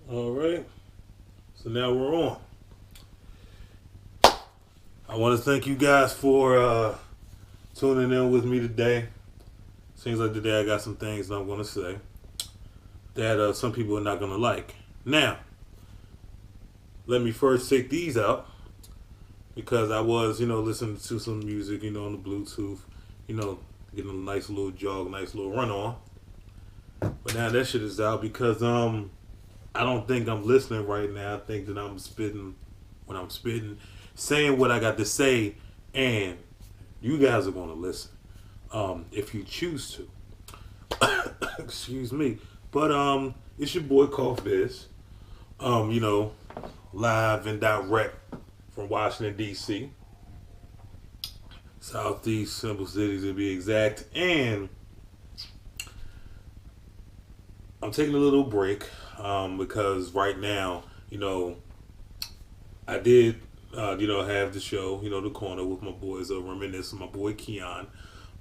All right. So now we're on. I want to thank you guys for tuning in with me today. Seems like today I got some things that I'm going to say that some people are not going to like. Now, let me first take these out because I was, listening to some music, on the Bluetooth, you know, getting a nice little jog, nice little run on. But now that shit is out because I don't think I'm listening right now. I think that I'm spitting when I'm spitting, saying what I got to say, and you guys are going to listen if you choose to. Excuse me. But it's your boy Cough Biz. You know, live and direct from Washington D.C., Southeast Simple Cities to be exact, and I'm taking a little break because right now, I did, have the show, the corner with my boys, reminiscing my boy Keon.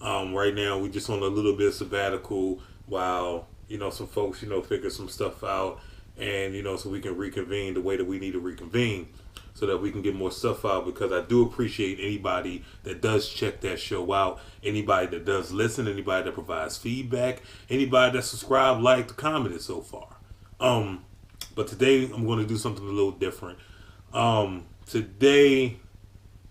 Right now, we just on a little bit of sabbatical while some folks figure some stuff out, and so we can reconvene the way that we need to reconvene, so that we can get more stuff out. Because I do appreciate anybody that does check that show out, anybody that does listen, anybody that provides feedback, anybody that subscribed, liked, commented so far. But today I'm going to do something a little different. Today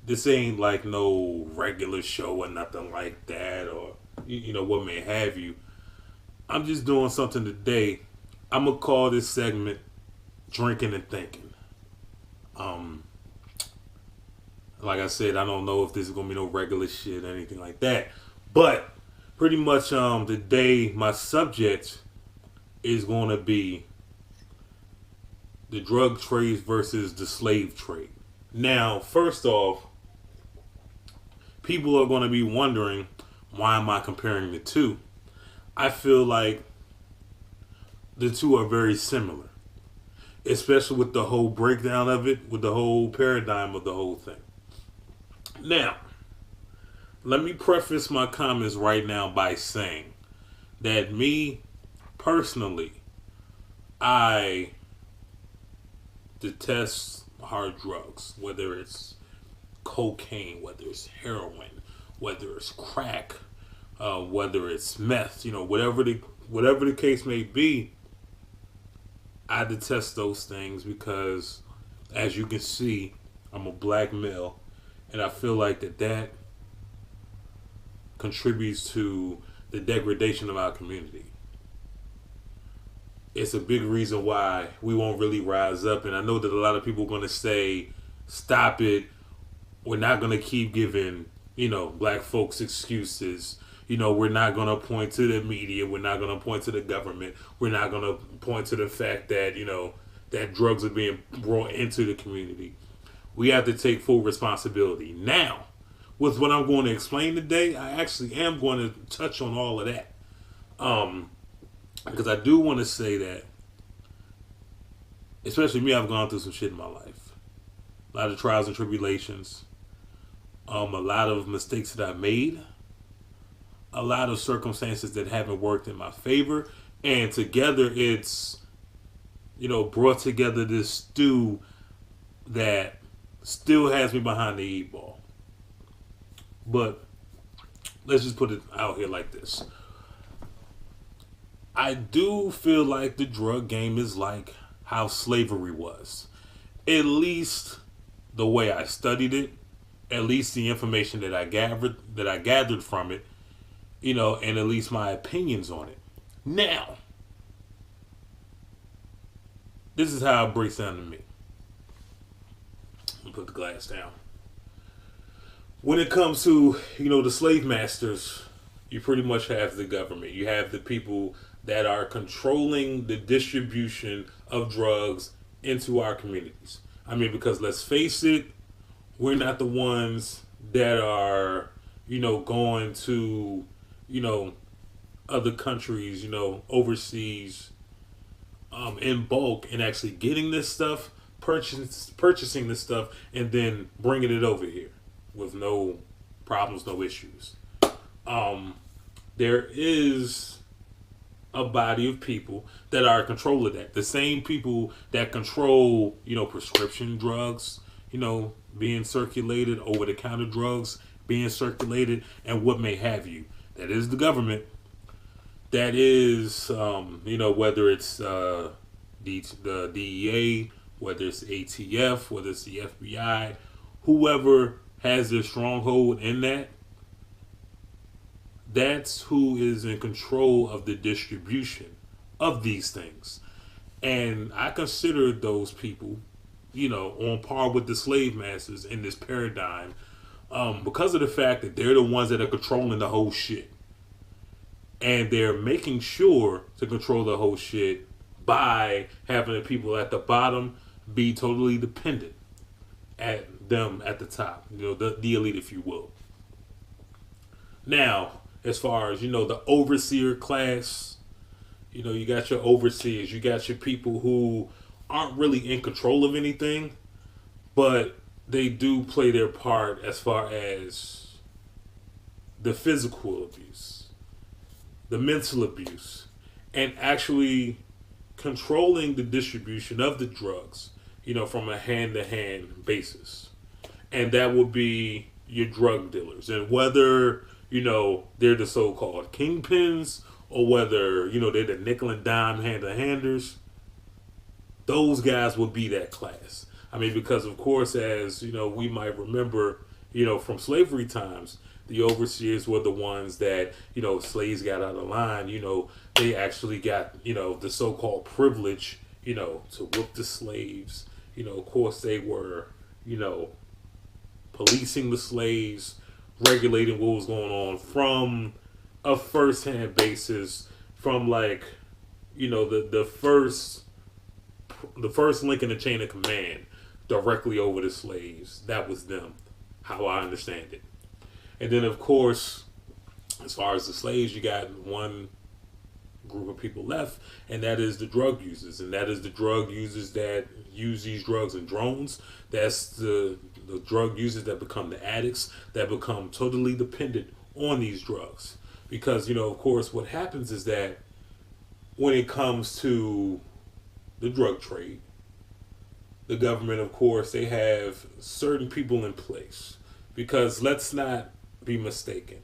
this ain't like no regular show or nothing like that, or what may have you. I'm just doing something today. I'm gonna call this segment "Drinking and Thinking." Um, like I said, I don't know if this is gonna be no regular shit or anything like that, but pretty much today my subject is gonna be the drug trade versus the slave trade. Now, first off, people are going to be wondering, why am I comparing the two? I feel like the two are very similar, especially with the whole breakdown of it, with the whole paradigm of the whole thing. Now, let me preface my comments right now by saying that me personally, I detest hard drugs, whether it's cocaine, whether it's heroin, whether it's crack, whether it's meth, whatever the case may be. I detest those things because, as you can see, I'm a black male, and I feel like that contributes to the degradation of our community. It's a big reason why we won't really rise up, and I know that a lot of people are going to say, "Stop it. We're not going to keep giving, black folks excuses. We're not going to point to the media. We're not going to point to the government. We're not going to point to the fact that, that drugs are being brought into the community. We have to take full responsibility." Now, with what I'm going to explain today, I actually am going to touch on all of that. Because I do want to say that, especially me, I've gone through some shit in my life. A lot of trials and tribulations. A lot of mistakes that I made, a lot of circumstances that haven't worked in my favor, and together it's, brought together this stew that still has me behind the eight ball. But let's just put it out here like this. I do feel like the drug game is like how slavery was. At least the way I studied it, at least the information that I gathered from it, and at least my opinions on it. Now, this is how it breaks down to me. Let me put the glass down. When it comes to, the slave masters, you pretty much have the government. You have the people that are controlling the distribution of drugs into our communities. I mean, because let's face it, we're not the ones that are, going to, other countries, overseas, in bulk and actually getting this stuff, purchasing this stuff, and then bringing it over here with no problems, no issues. There is a body of people that are in control of that. The same people that control, prescription drugs, being circulated, over the counter drugs being circulated, and what may have you. That is the government. That is, whether it's the DEA, whether it's ATF, whether it's the FBI, whoever has their stronghold in that, that's who is in control of the distribution of these things. And I consider those people, on par with the slave masters in this paradigm, because of the fact that they're the ones that are controlling the whole shit. And they're making sure to control the whole shit by having the people at the bottom be totally dependent at them at the top, the elite, if you will. Now, as far as, the overseer class, you got your overseers, you got your people who aren't really in control of anything, but they do play their part as far as the physical abuse, the mental abuse, and actually controlling the distribution of the drugs, from a hand-to-hand basis. And that would be your drug dealers. And whether, they're the so-called kingpins or whether, they're the nickel and dime hand-to-handers, those guys would be that class. I mean, because of course, as, we might remember, from slavery times, the overseers were the ones that, slaves got out of line, they actually got, the so-called privilege, to whip the slaves. Of course they were, policing the slaves, regulating what was going on from a first-hand basis, from like, the first link in the chain of command directly over the slaves. That was them, how I understand it. And then, of course, as far as the slaves, you got one group of people left, and that is the drug users. And that is the drug users that use these drugs in drones. That's the drug users that become the addicts, that become totally dependent on these drugs. Because, of course, what happens is that when it comes to the drug trade, the government, of course, they have certain people in place. Because let's not be mistaken.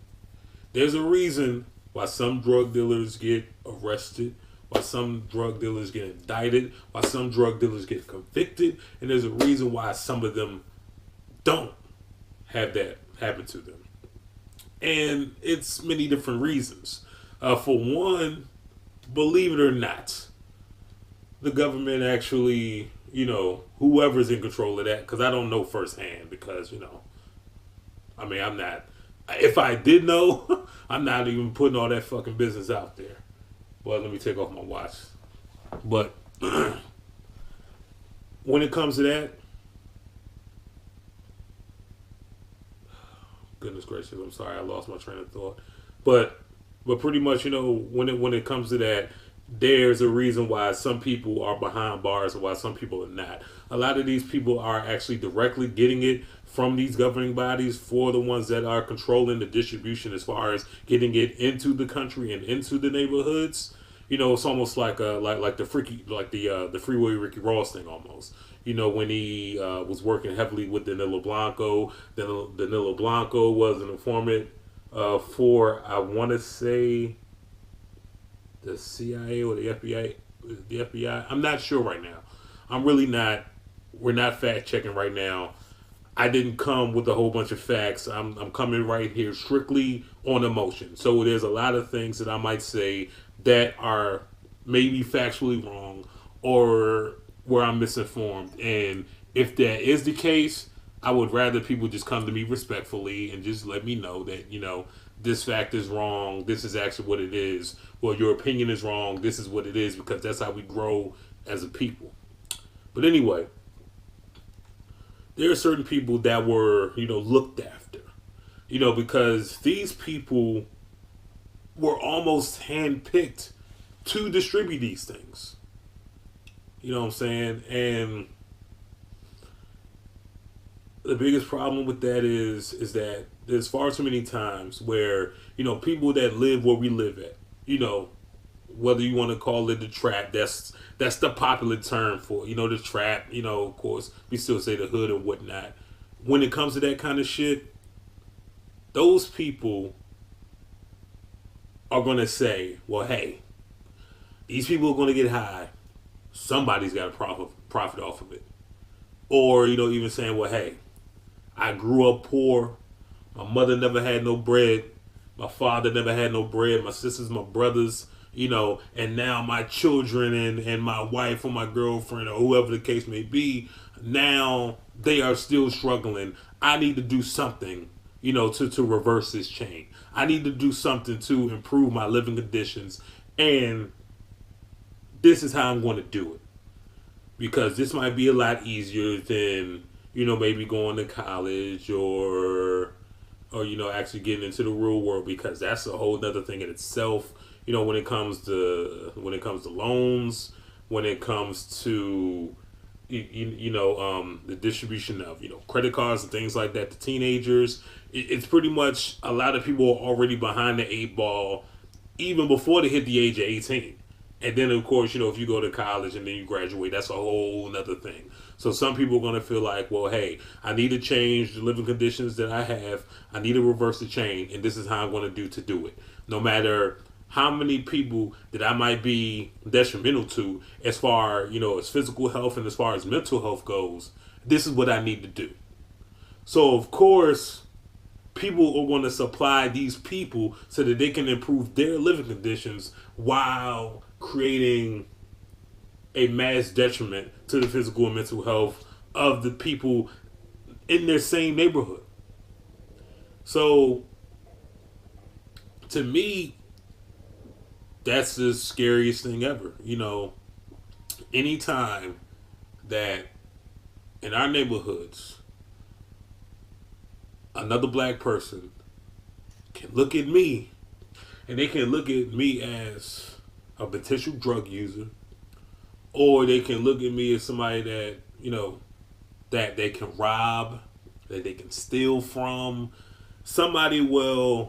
There's a reason why some drug dealers get arrested, why some drug dealers get indicted, why some drug dealers get convicted, and there's a reason why some of them don't have that happen to them. And it's many different reasons. For one, believe it or not, the government actually, whoever's in control of that, because I don't know firsthand, because, I'm not. If I did know, I'm not even putting all that fucking business out there. Well, let me take off my watch. But when it comes to that, goodness gracious, I'm sorry, I lost my train of thought. But pretty much, when it comes to that, there's a reason why some people are behind bars and why some people are not. A lot of these people are actually directly getting it from these governing bodies for the ones that are controlling the distribution as far as getting it into the country and into the neighborhoods. It's almost like the Freeway Ricky Ross thing almost. When he was working heavily with Danilo Blanco. Danilo Blanco was an informant for, I want to say, the CIA or the FBI. The FBI. I'm not sure right now. I'm really not. We're not fact checking right now. I didn't come with a whole bunch of facts. I'm coming right here strictly on emotion. So there's a lot of things that I might say that are maybe factually wrong or where I'm misinformed. And if that is the case, I would rather people just come to me respectfully and just let me know that, this fact is wrong. This is actually what it is. Well, your opinion is wrong. This is what it is, because that's how we grow as a people. But anyway, there are certain people that were, looked after, because these people were almost handpicked to distribute these things. You know what I'm saying? And the biggest problem with that is that there's far too many times where, people that live where we live at, whether you want to call it the trap, that's the popular term for it. The trap. Of course, we still say the hood and whatnot. When it comes to that kind of shit, those people are gonna say, "Well, hey, these people are gonna get high. Somebody's got to profit off of it." Or even saying, "Well, hey, I grew up poor. My mother never had no bread. My father never had no bread. My sisters, my brothers, and now my children and my wife or my girlfriend or whoever the case may be, now they are still struggling. I need to do something, to reverse this chain. I need to do something to improve my living conditions. And this is how I'm going to do it. Because this might be a lot easier than, maybe going to college or actually getting into the real world, because that's a whole other thing in itself. When it comes to loans, when it comes to the distribution of credit cards and things like that to teenagers, it's pretty much a lot of people are already behind the eight ball even before they hit the age of 18. And then, of course, if you go to college and then you graduate, that's a whole nother thing. So some people are going to feel like, well, hey, I need to change the living conditions that I have. I need to reverse the chain, and this is how I'm going to do it. No matter how many people that I might be detrimental to as far, as physical health and as far as mental health goes, this is what I need to do. So, of course, people are going to supply these people so that they can improve their living conditions while creating a mass detriment to the physical and mental health of the people in their same neighborhood. So, to me, that's the scariest thing ever. Anytime that in our neighborhoods, another black person can look at me and they can look at me as a potential drug user, or they can look at me as somebody that, that they can rob, that they can steal from. Somebody where,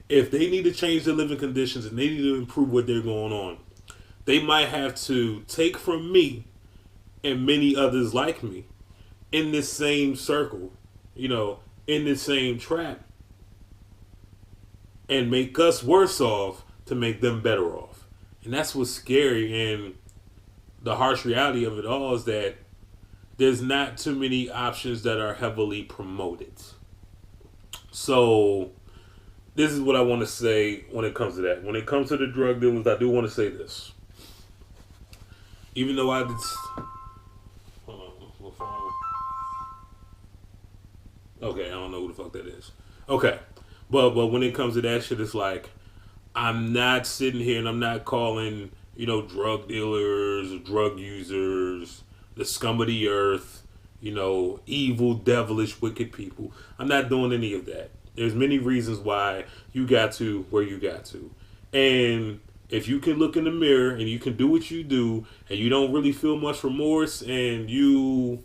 if they need to change their living conditions and they need to improve what they're going on, they might have to take from me and many others like me in this same circle, in this same trap, and make us worse off to make them better off. And that's what's scary. And the harsh reality of it all is that there's not too many options that are heavily promoted. So this is what I want to say when it comes to that. When it comes to the drug dealers, I do want to say this. Even though I did... Hold on. Okay, I don't know who the fuck that is. Okay. But when it comes to that shit, it's like, I'm not sitting here and I'm not calling, drug dealers or drug users the scum of the earth, evil, devilish, wicked people. I'm not doing any of that. There's many reasons why you got to where you got to. And if you can look in the mirror and you can do what you do and you don't really feel much remorse and you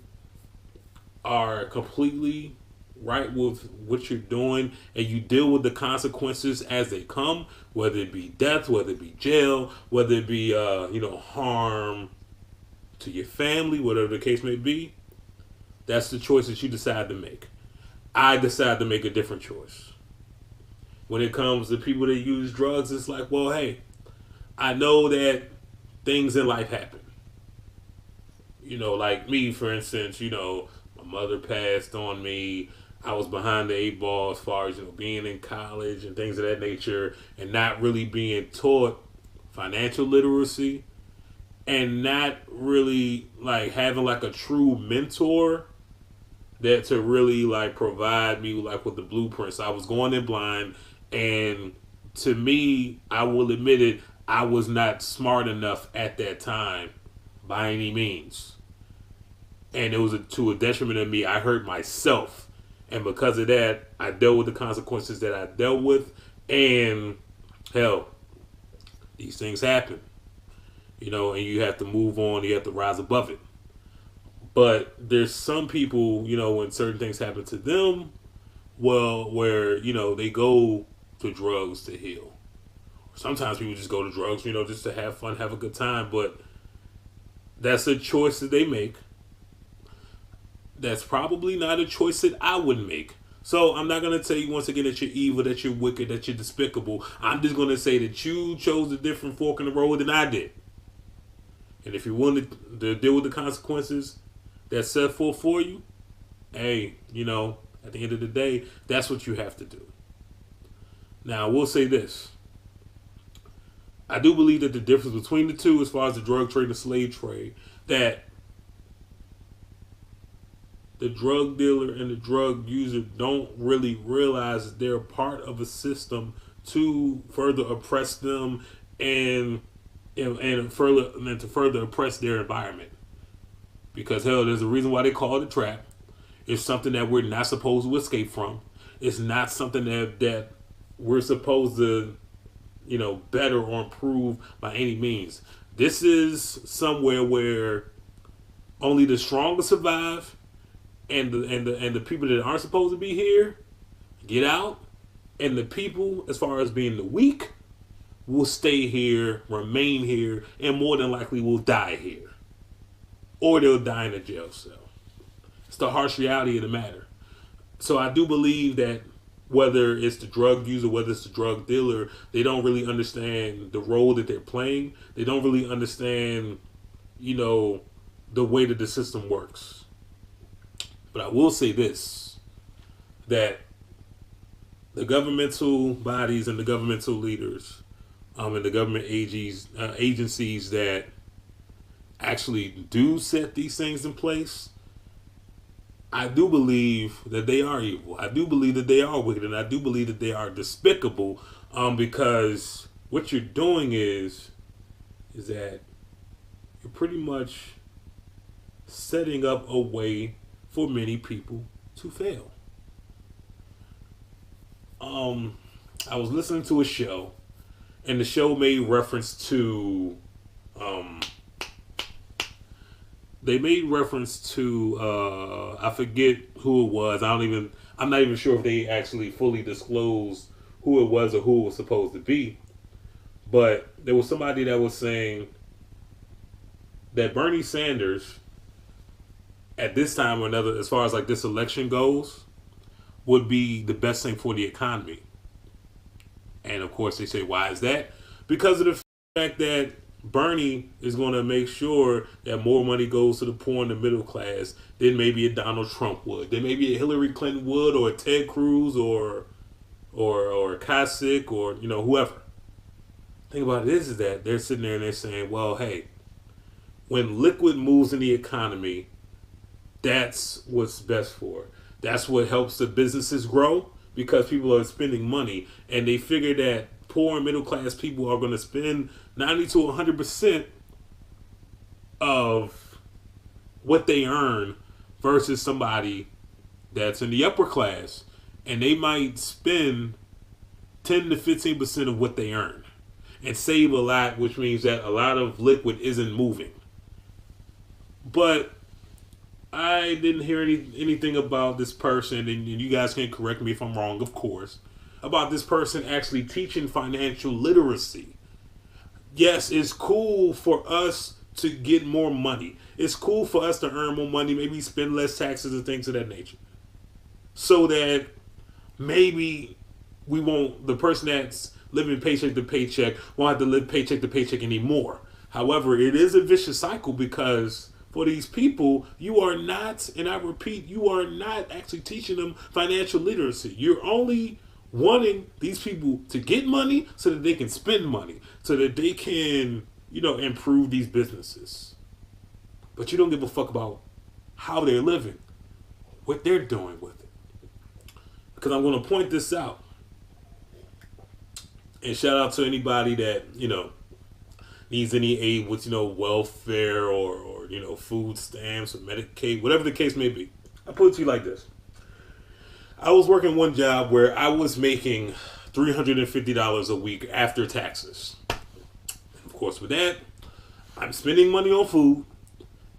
are completely right with what you're doing and you deal with the consequences as they come, whether it be death, whether it be jail, whether it be harm to your family, whatever the case may be, that's the choice that you decide to make. I decide to make a different choice. When it comes to people that use drugs, it's like, well, hey, I know that things in life happen. Like me, for instance, my mother passed on me. I was behind the eight ball as far as, being in college and things of that nature and not really being taught financial literacy and not really like having like a true mentor that to really like provide me like with the blueprints. I was going in blind, and to me, I will admit it, I was not smart enough at that time by any means. And it was to a detriment of me. I hurt myself. And because of that, I dealt with the consequences that I dealt with. And hell, these things happen. And you have to move on. You have to rise above it. But there's some people, when certain things happen to them, well, where, they go to drugs to heal. Sometimes people just go to drugs, just to have fun, have a good time. But that's a choice that they make. That's probably not a choice that I would make. So I'm not going to tell you once again that you're evil, that you're wicked, that you're despicable. I'm just going to say that you chose a different fork in the road than I did. And if you're willing to deal with the consequences that's set forth for you, hey, at the end of the day, that's what you have to do. Now, I will say this. I do believe that the difference between the two, as far as the drug trade and the slave trade, that the drug dealer and the drug user don't really realize that they're part of a system to further oppress them and to further oppress their environment. Because hell, there's a reason why they call it a trap. It's something that we're not supposed to escape from. It's not something that we're supposed to, better or improve by any means. This is somewhere where only the strongest survive, and the people that aren't supposed to be here get out, and the people, as far as being the weak, will stay here, remain here, and more than likely will die here, or they'll die in a jail cell. It's the harsh reality of the matter. So I do believe that whether it's the drug user, whether it's the drug dealer, they don't really understand the role that they're playing. They don't really understand, the way that the system works. But I will say this, that the governmental bodies and the governmental leaders and the government agencies that actually do set these things in place, I do believe that they are evil. I do believe that they are wicked, and I do believe that they are despicable, because what you're doing is that you're pretty much setting up a way for many people to fail. I was listening to a show, and the show made reference to they made reference to I forget who it was. I'm not even sure if they actually fully disclosed who it was or who it was supposed to be. But there was somebody that was saying that Bernie Sanders, at this time or another, as far as like this election goes, would be the best thing for the economy. And of course they say, why is that? Because of the fact that Bernie is going to make sure that more money goes to the poor and the middle class than maybe a Donald Trump would, than maybe a Hillary Clinton would, or a Ted Cruz, or a Kasich, or whoever. The thing about it is that they're sitting there and they're saying, well, hey, when liquid moves in the economy, that's what's best for it. That's what helps the businesses grow, because people are spending money, and they figure that poor and middle class people are going to spend 90 to 100% of what they earn versus somebody that's in the upper class, and they might spend 10 to 15% of what they earn and save a lot, which means that a lot of liquid isn't moving. But I didn't hear anything about this person, and you guys can correct me if I'm wrong, of course, about this person actually teaching financial literacy. Yes, it's cool for us to get more money. It's cool for us to earn more money, maybe spend less taxes and things of that nature, so that maybe the person that's living paycheck to paycheck won't have to live paycheck to paycheck anymore. However, it is a vicious cycle, because for these people, you are not, and I repeat, you are not actually teaching them financial literacy. You're only wanting these people to get money so that they can spend money, so that they can, improve these businesses. But you don't give a fuck about how they're living, what they're doing with it. Because I'm going to point this out. And shout out to anybody that, needs any aid with, welfare or food stamps or Medicaid, whatever the case may be. I put it to you like this. I was working one job where I was making $350 a week after taxes. Of course, with that, I'm spending money on food,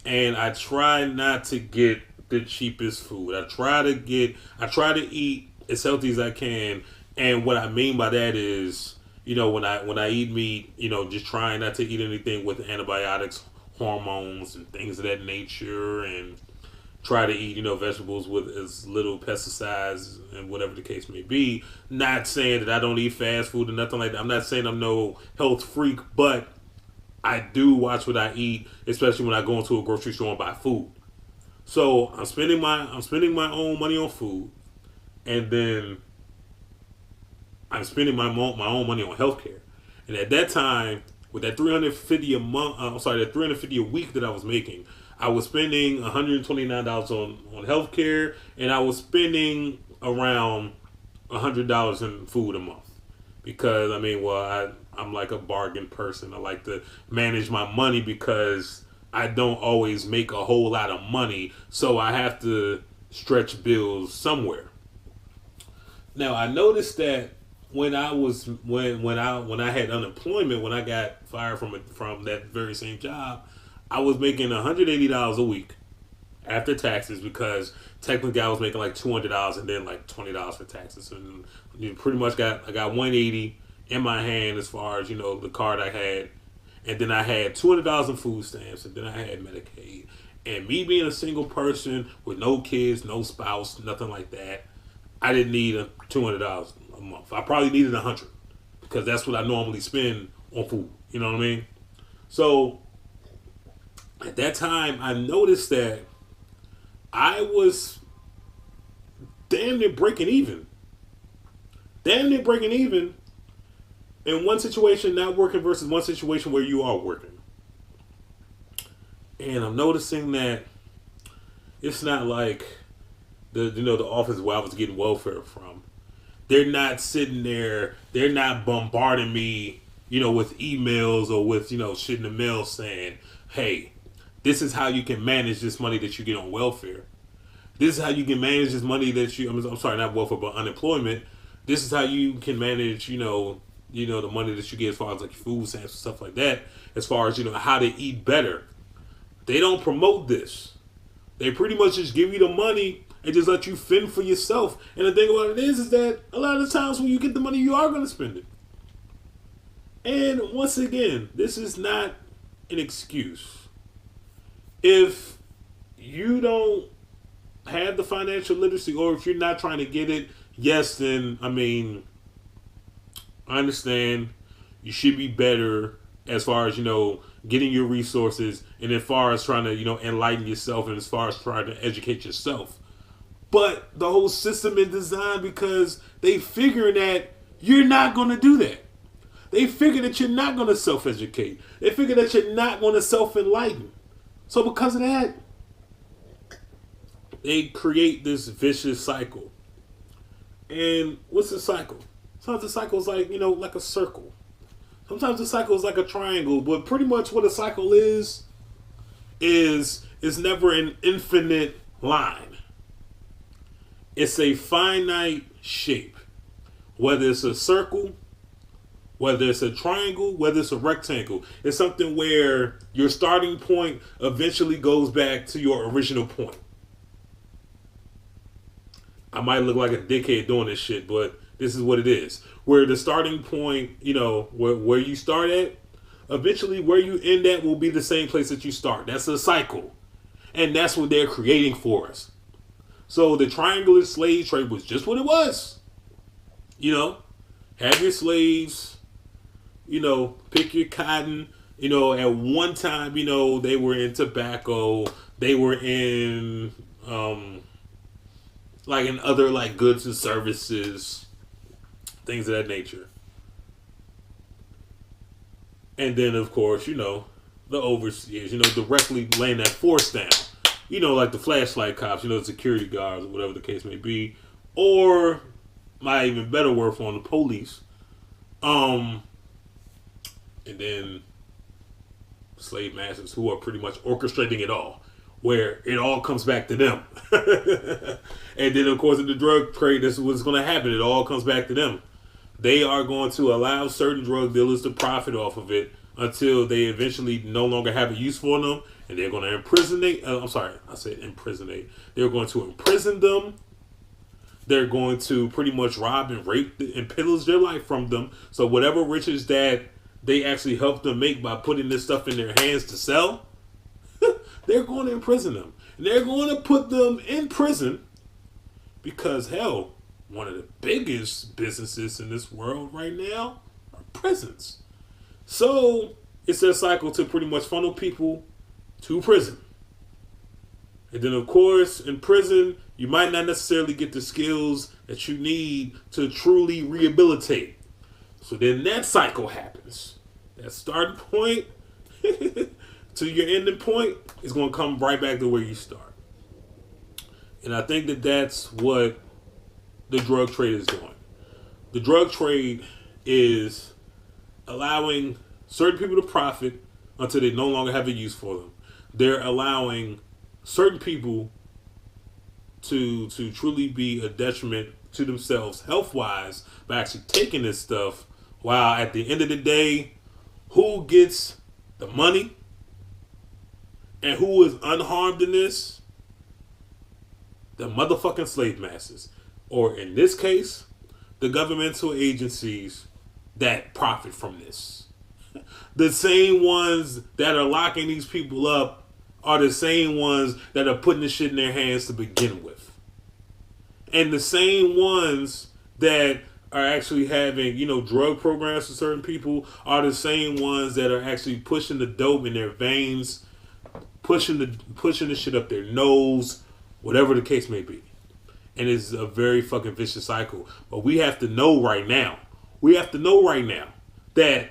and I try not to get the cheapest food. I try to eat as healthy as I can, and what I mean by that is, when I eat meat, just trying not to eat anything with antibiotics, hormones, and things of that nature, and try to eat, vegetables with as little pesticides and whatever the case may be. Not saying that I don't eat fast food or nothing like that. I'm not saying I'm no health freak, but I do watch what I eat, especially when I go into a grocery store and buy food. So I'm spending my own money on food, and then I'm spending my own money on healthcare. And at that time, with that 350 a month, that 350 a week that I was making, I was spending $129 on healthcare, and I was spending around $100 in food a month. Because I'm like a bargain person. I like to manage my money because I don't always make a whole lot of money, so I have to stretch bills somewhere. Now I noticed that when I had unemployment, when I got fired from that very same job, I was making $180 a week after taxes, because technically I was making like $200 and then like $20 for taxes, and pretty much I got 180 in my hand as far as the card I had, and then I had $200 in food stamps, and then I had Medicaid. And me being a single person with no kids, no spouse, nothing like that, I didn't need $200 a month. I probably needed 100, because that's what I normally spend on food. You know what I mean? So at that time, I noticed that I was damn near breaking even. Damn near breaking even in one situation not working versus one situation where you are working. And I'm noticing that it's not like the office where I was getting welfare from. They're not sitting there. They're not bombarding me, with emails or with shit in the mail saying, "Hey, this is how you can manage this money that you get on welfare. This is how you can manage this money that you. I'm sorry, not welfare, but unemployment. This is how you can manage, the money that you get as far as like food stamps and stuff like that. As far as how to eat better. They don't promote this. They pretty much just give you the money and just let you fend for yourself. And the thing about it is that a lot of the times when you get the money, you are going to spend it. And once again, this is not an excuse. If you don't have the financial literacy, or if you're not trying to get it, yes, then I understand you should be better as far as getting your resources, and as far as trying to enlighten yourself, and as far as trying to educate yourself. But the whole system is designed because they figure that you're not going to do that. They figure that you're not going to self-educate. They figure that you're not going to self-enlighten. So because of that, they create this vicious cycle. And what's the cycle? Sometimes the cycle is like a circle. Sometimes the cycle is like a triangle. But pretty much what a cycle is never an infinite line. It's a finite shape. Whether it's a circle, whether it's a triangle, whether it's a rectangle. It's something where your starting point eventually goes back to your original point. I might look like a dickhead doing this shit, but this is what it is. Where the starting point, where you start at, eventually where you end at will be the same place that you start. That's a cycle. And that's what they're creating for us. So the triangular slave trade was just what it was. Have your slaves, pick your cotton. At one time, they were in tobacco. They were in, in other, goods and services, things of that nature. And then, of course, the overseers, directly laying that force down. Like the flashlight cops, the security guards, or whatever the case may be. Or, my even better word for the police. And then slave masters who are pretty much orchestrating it all, where it all comes back to them. And then, of course, in the drug trade, this is what's going to happen. It all comes back to them. They are going to allow certain drug dealers to profit off of it until they eventually no longer have a use for them, and they're going to imprisonate. They're going to imprison them. they're going to pretty much rob and rape and pillage their life from them. So whatever riches that they actually help them make by putting this stuff in their hands to sell, they're going to imprison them. And they're going to put them in prison because, hell, one of the biggest businesses in this world right now are prisons. So it's a cycle to pretty much funnel people to prison. And then, of course, in prison, you might not necessarily get the skills that you need to truly rehabilitate. So then that cycle happens. That starting point to your ending point is going to come right back to where you start. And I think that that's what the drug trade is doing. The drug trade is allowing certain people to profit until they no longer have a use for them. They're allowing certain people to truly be a detriment to themselves health-wise by actually taking this stuff, while at the end of the day, who gets the money and who is unharmed in this? The motherfucking slave masters. Or in this case, the governmental agencies that profit from this. The same ones that are locking these people up are the same ones that are putting the shit in their hands to begin with. And the same ones that are actually having, drug programs for certain people are the same ones that are actually pushing the dope in their veins, pushing the shit up their nose, whatever the case may be. And it's a very fucking vicious cycle. But we have to know right now. That,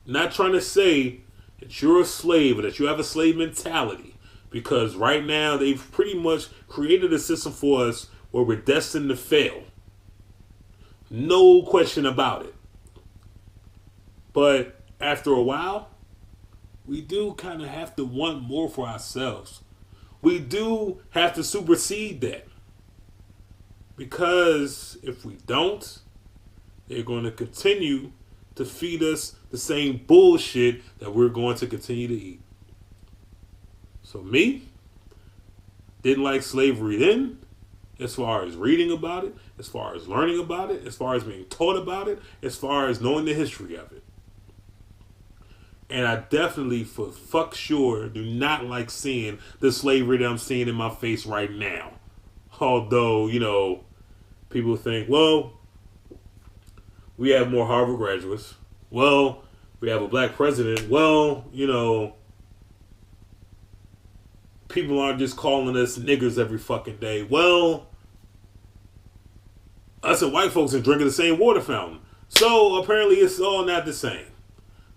not trying to say that you're a slave or that you have a slave mentality, because right now they've pretty much created a system for us where we're destined to fail. No question about it. But after a while, we do kind of have to want more for ourselves. We do have to supersede that. Because if we don't, they're going to continue to feed us the same bullshit that we're going to continue to eat. So me, didn't like slavery then, as far as reading about it, as far as learning about it, as far as being taught about it, as far as knowing the history of it. And I definitely, for fuck sure, do not like seeing the slavery that I'm seeing in my face right now. Although, people think, well, we have more Harvard graduates. Well, we have a black president. Well, people aren't just calling us niggers every fucking day. Well, us and white folks are drinking the same water fountain. So apparently it's all not the same.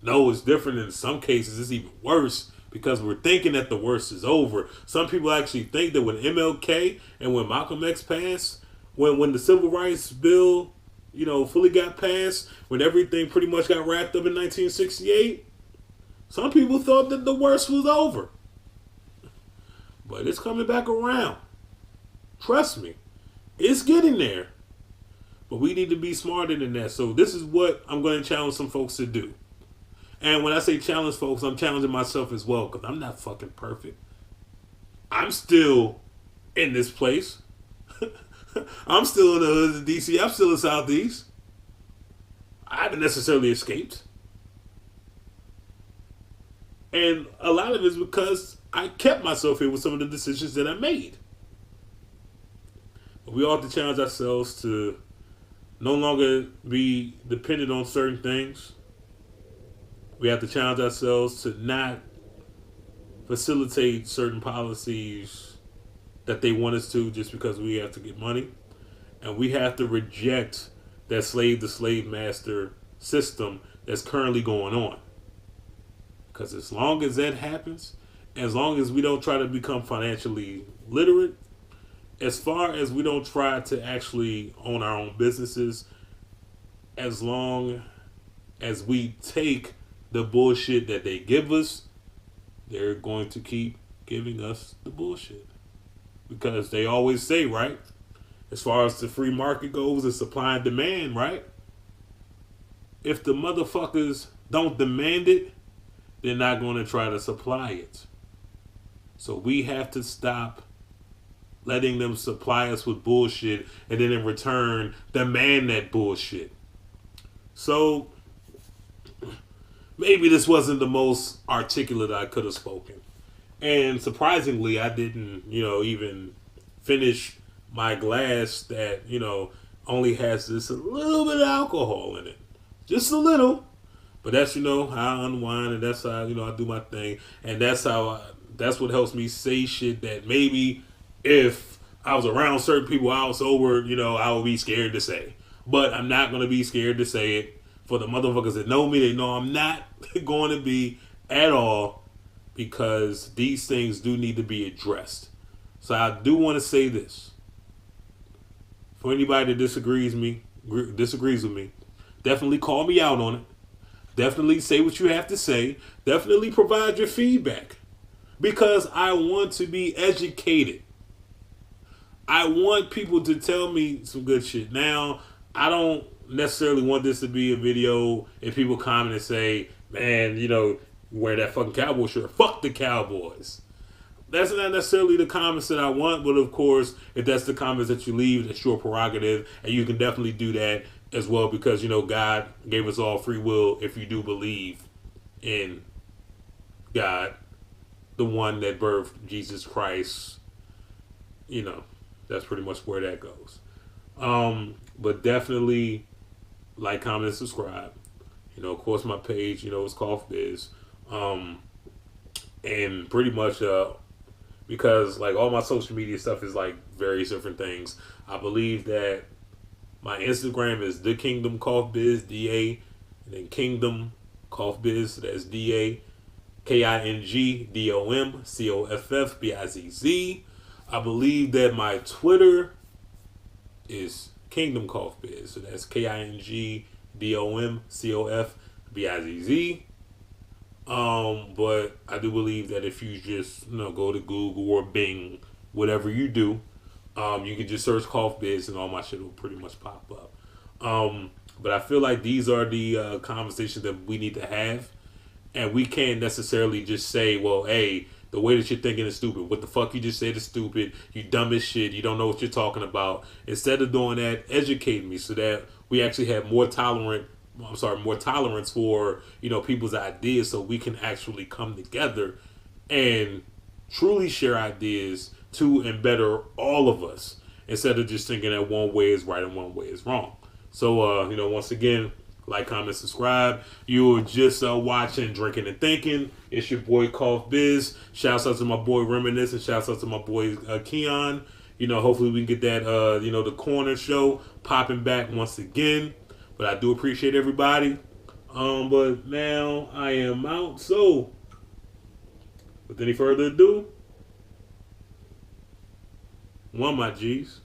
No, it's different. In some cases, it's even worse because we're thinking that the worst is over. Some people actually think that when MLK and when Malcolm X passed, when the Civil Rights Bill, fully got passed, when everything pretty much got wrapped up in 1968, some people thought that the worst was over. But it's coming back around. Trust me. It's getting there. But we need to be smarter than that. So this is what I'm going to challenge some folks to do. And when I say challenge folks, I'm challenging myself as well, because I'm not fucking perfect. I'm still in this place. I'm still in the hood of DC. I'm still in Southeast. I haven't necessarily escaped. And a lot of it is because I kept myself here with some of the decisions that I made. But we all have to challenge ourselves to no longer be dependent on certain things. We have to challenge ourselves to not facilitate certain policies that they want us to just because we have to get money. And we have to reject that slave to slave master system that's currently going on. Because as long as that happens, as long as we don't try to become financially literate, as far as we don't try to actually own our own businesses, as long as we take the bullshit that they give us, they're going to keep giving us the bullshit. Because they always say, right, as far as the free market goes, it's supply and demand, right? If the motherfuckers don't demand it, they're not going to try to supply it. So we have to stop letting them supply us with bullshit, and then in return demand that bullshit. So maybe this wasn't the most articulate I could have spoken. And surprisingly, I didn't, even finish my glass that, only has this a little bit of alcohol in it. Just a little. But that's, how I unwind, and that's how, I do my thing. And that's that's what helps me say shit that maybe if I was around certain people I was sober, I would be scared to say. But I'm not going to be scared to say it. For the motherfuckers that know me, they know I'm not going to be at all, because these things do need to be addressed. So I do want to say this. For anybody that disagrees with me, definitely call me out on it. Definitely say what you have to say. Definitely provide your feedback. Because I want to be educated. I want people to tell me some good shit. Now, I don't necessarily want this to be a video if people comment and say, man, wear that fucking cowboy shirt. Fuck the Cowboys. That's not necessarily the comments that I want, but of course, if that's the comments that you leave, that's your prerogative, and you can definitely do that as well, because, God gave us all free will if you do believe in God, the one that birthed Jesus Christ. That's pretty much where that goes. But definitely like, comment, and subscribe. Of course, my page, is Cough Biz. And pretty much, because like all my social media stuff is like various different things. I believe that my Instagram is The Kingdom Cough Biz, DA, and then Kingdom Cough Biz. So that's DAKINGDOMCOFFBIZZ. I believe that my Twitter is Kingdom Cough Biz. So that's KINGDOMCOFBIZZ. But I do believe that if you just go to Google or Bing, whatever you do, you can just search Cough Biz and all my shit will pretty much pop up. But I feel like these are the conversations that we need to have, and we can't necessarily just say, well, hey, the way that you're thinking is stupid. What the fuck you just said is stupid. You dumb as shit. You don't know what you're talking about. Instead of doing that, educate me so that we actually have more tolerance for, people's ideas, so we can actually come together and truly share ideas to and better all of us, instead of just thinking that one way is right and one way is wrong. So, once again, like, comment, subscribe. You were just watching Drinking and Thinking. It's your boy Cough Biz. Shouts out to my boy Reminisce, and shouts out to my boy Keon. Hopefully we can get that, the corner show popping back once again. But I do appreciate everybody. But now I am out. So, with any further ado, one, my G's.